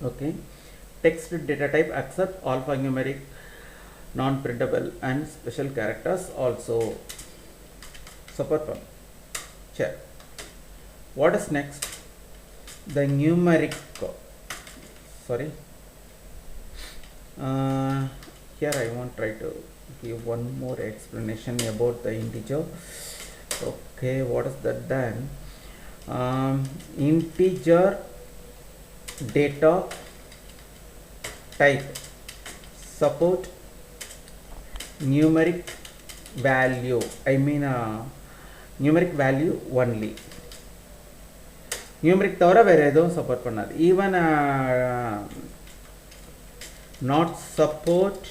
Okay, text data type accept alphanumeric, non-printable and special characters also support from. Check. What is next? The numeric. Sorry. Here I want try to give one more explanation about the integer. Okay, what is that then? Integer data type support numeric value. I mean numeric value only. Numeric தவிர வேறு எதுவும் support பண்ணாது. Even not support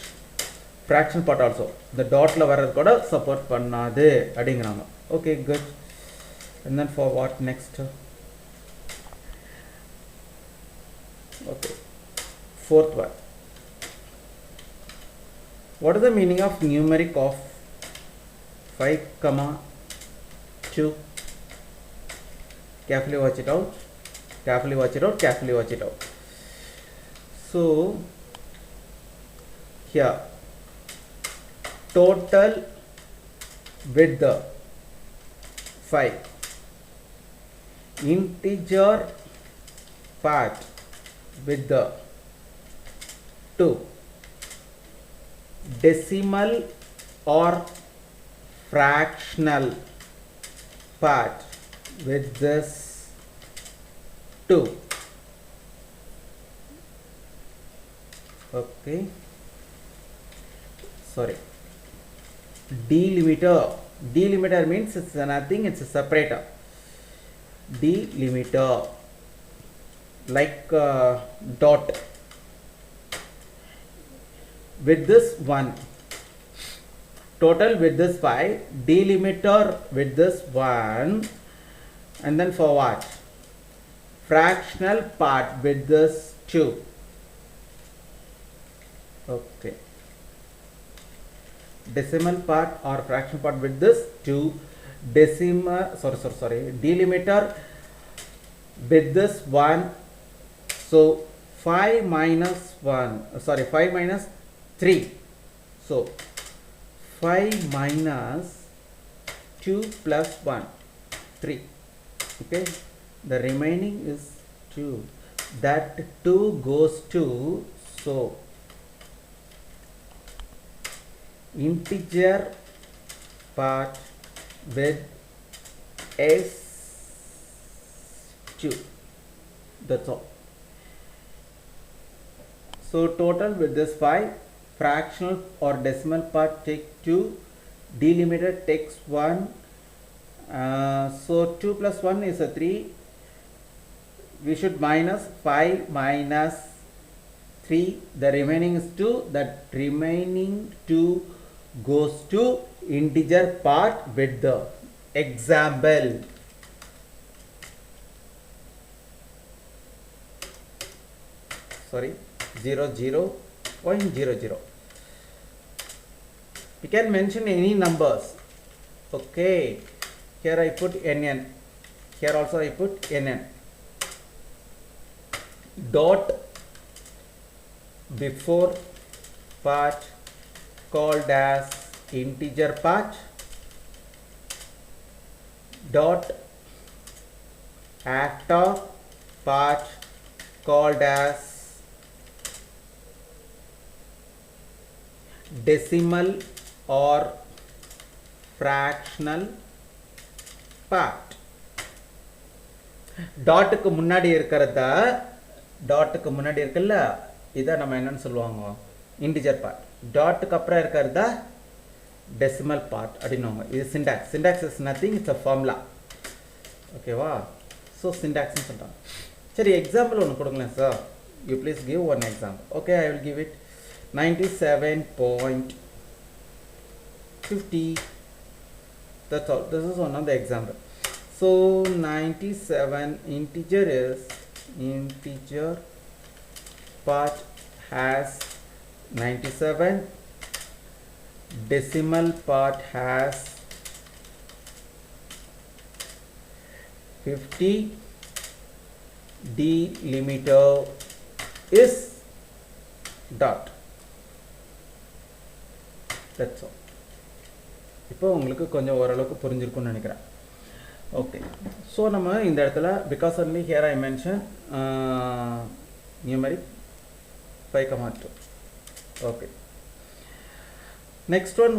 fraction part also, இந்த டாட்டில் வர்றது கூட support பண்ணாது அப்படிங்கிறாங்க. Okay, good. And then for what next? Okay, fourth one. What is the meaning of numeric of 5, 2? Carefully watch it out. Carefully watch it out. Carefully watch it out. So here, total with the 5, integer part with the 2, decimal or fractional part with this 2. Okay, sorry, delimiter means it's nothing, it's a separator. Delimiter like dot with this 1, total with this 5, delimiter with this 1, and then for what? Fractional part with this 2. Okay, decimal part or fractional part with this 2, decimal delimiter with this 1. So 5 minus 3. So 5 minus 2 plus 1, 3. Okay, the remaining is 2. That 2 goes to, so integer part with s2. That's all. So total with this 5, fractional or decimal part take 2, delimiter takes 1. So 2 plus 1 is a 3. We should minus 5 minus 3. The remaining is 2. That remaining 2 goes to integer part with the example. Sorry, 0.00. You can mention any numbers. Okay, here I put nn, here also I put nn. Dot before part called as integer part, dot after part called as decimal or fractional part. டாட்டுக்கு முன்னாடி இருக்கிறதா, டாட்டுக்கு முன்னாடி இருக்குல்ல, இதை நம்ம என்னன்னு சொல்லுவாங்க? Integer part. டாட்டுக்கு அப்புறம் இருக்கிறதா டெசிமல் பார்ட் அப்படின்னுவாங்க. இது syntax. Syntax is nothing, it's a formula. ஓகேவா? ஸோ சிண்டாக்ஸ்ன்னு சொல்கிறாங்க. சரி, எக்ஸாம்பிள் ஒன்று கொடுங்களேன் sir. You please give one example. Okay, I will give it 97.50. That's all. This is one of the example. So 97 integer is, integer part has 97, decimal part has 50, delimiter is dot. That's all. இப்போ உங்களுக்கு கொஞ்சம் ஓரளவுக்கு புரிஞ்சிருக்கும்னு நினைக்கிறேன். Okay, so நம்ம இந்த இடத்துல because only here I mention numeric 5,2. Okay, next one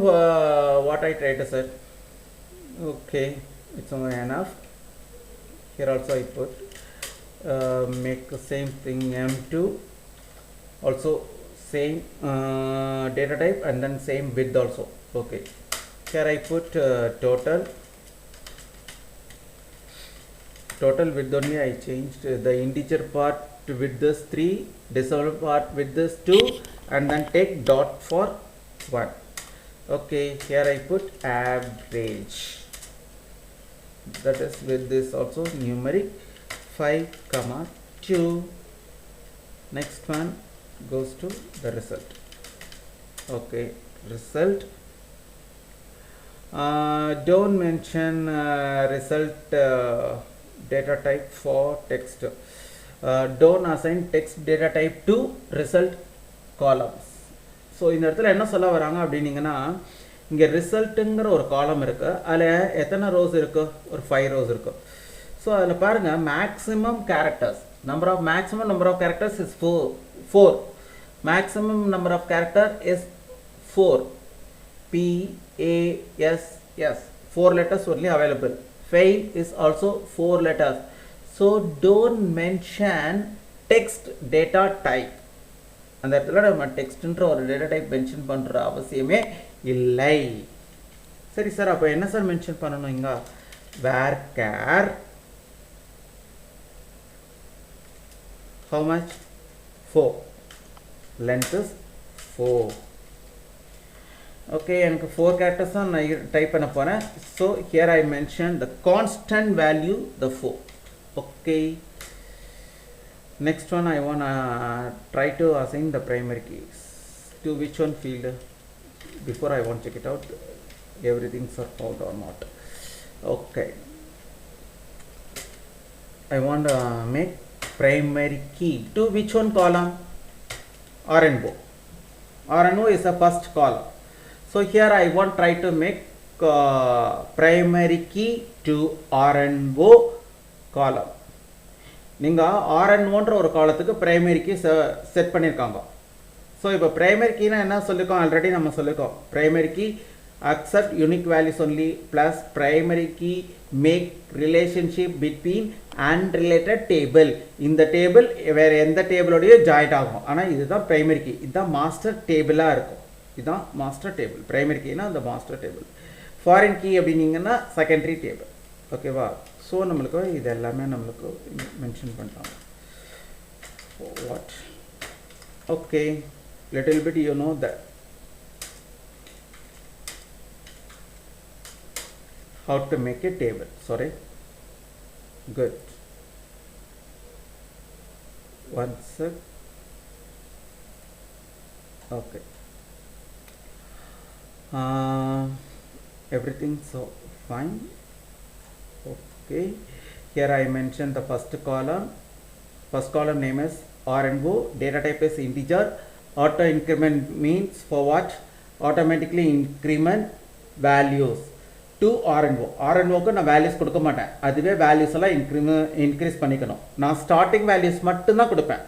what I try to say. Okay, it's enough. Here also I put make the same thing m2, also same data type and then same width also. Okay, here I put total width only I changed. The integer part width is 3, decimal part width is 2, and then take dot for 1. Okay, here I put average, that is with this also numeric 5,2. Next one goes to the result. Okay, result, don't mention result data type for text. Don't assign text data type to result columns. So இந்த இடத்துல என்ன சொல்ல வராங்க அப்படின்னீங்கன்னா, இங்கே ரிசல்ட்டுங்கிற ஒரு காலம் இருக்குது, அதில் எத்தனை ரோஸ் இருக்குது, ஒரு 5 ரோஸ் இருக்குது. ஸோ அதில் பாருங்கள், maximum characters maximum number of characters is 4. Maximum number of character is 4. PASS, 4 letters only available. Fail is also 4 letters. So don't mention text data type. அந்த இடத்துல நம்ம டெக்ஸ்ட்ன்ற ஒரு டேட்டா டைப் மென்ஷன் பண்ணுற அவசியமே இல்லை. சரி சார், அப்போ என்ன சார் மென்ஷன் பண்ணணும் இங்கே? varchar how much? 4, length is 4. Okay, எனக்கு 4 characters தான் நான் டைப் பண்ண போகிறேன். So here I mentioned the constant value, the 4. Okay, next one I want to try to assign the primary keys to which one field. Before I want to check it out everything's are found or not. Okay, I want to make primary key to which one column? RNO. RNO is the first column. So here I want try to make primary key to RNO column. நீங்கள் RN1ன்ற ஒரு காலத்துக்கு primary key set பண்ணியிருக்காங்க. So இப்போ primary கீனா என்ன சொல்லியிருக்கோம்? Already நம்ம சொல்லியிருக்கோம், primary key accept unique values only plus primary key make relationship between unrelated table. இந்த டேபிள் வேறு எந்த டேபிளோடையோ ஜாயிண்ட் ஆகும். ஆனால் இதுதான் ப்ரைமரி கீ, இதுதான் மாஸ்டர் டேபிளாக இருக்கும். இதுதான் மாஸ்டர் டேபிள். ப்ரைமரி கீனா அந்த மாஸ்டர் டேபிள். ஃபாரின் கீ அப்படின்னீங்கன்னா செகண்டரி டேபிள். ஓகேவா? ஸோ நம்மளுக்கு இது எல்லாமே நம்மளுக்கு மென்ஷன் பண்ணுறாங்க. What? Okay, little bit you know that how to make a table. Sorry, good. One sec. Okay, everything so fine. Okay, here I mentioned the first column. First column name is RNO, data type is integer. Auto increment means for what? Automatically increment values to RNO. RNOக்கு நான் values கொடுக்க மாட்டேன், அதுவே values எல்லாம் increase பண்ணிக்கணும். நான் starting values மட்டும்தான் கொடுப்பேன்.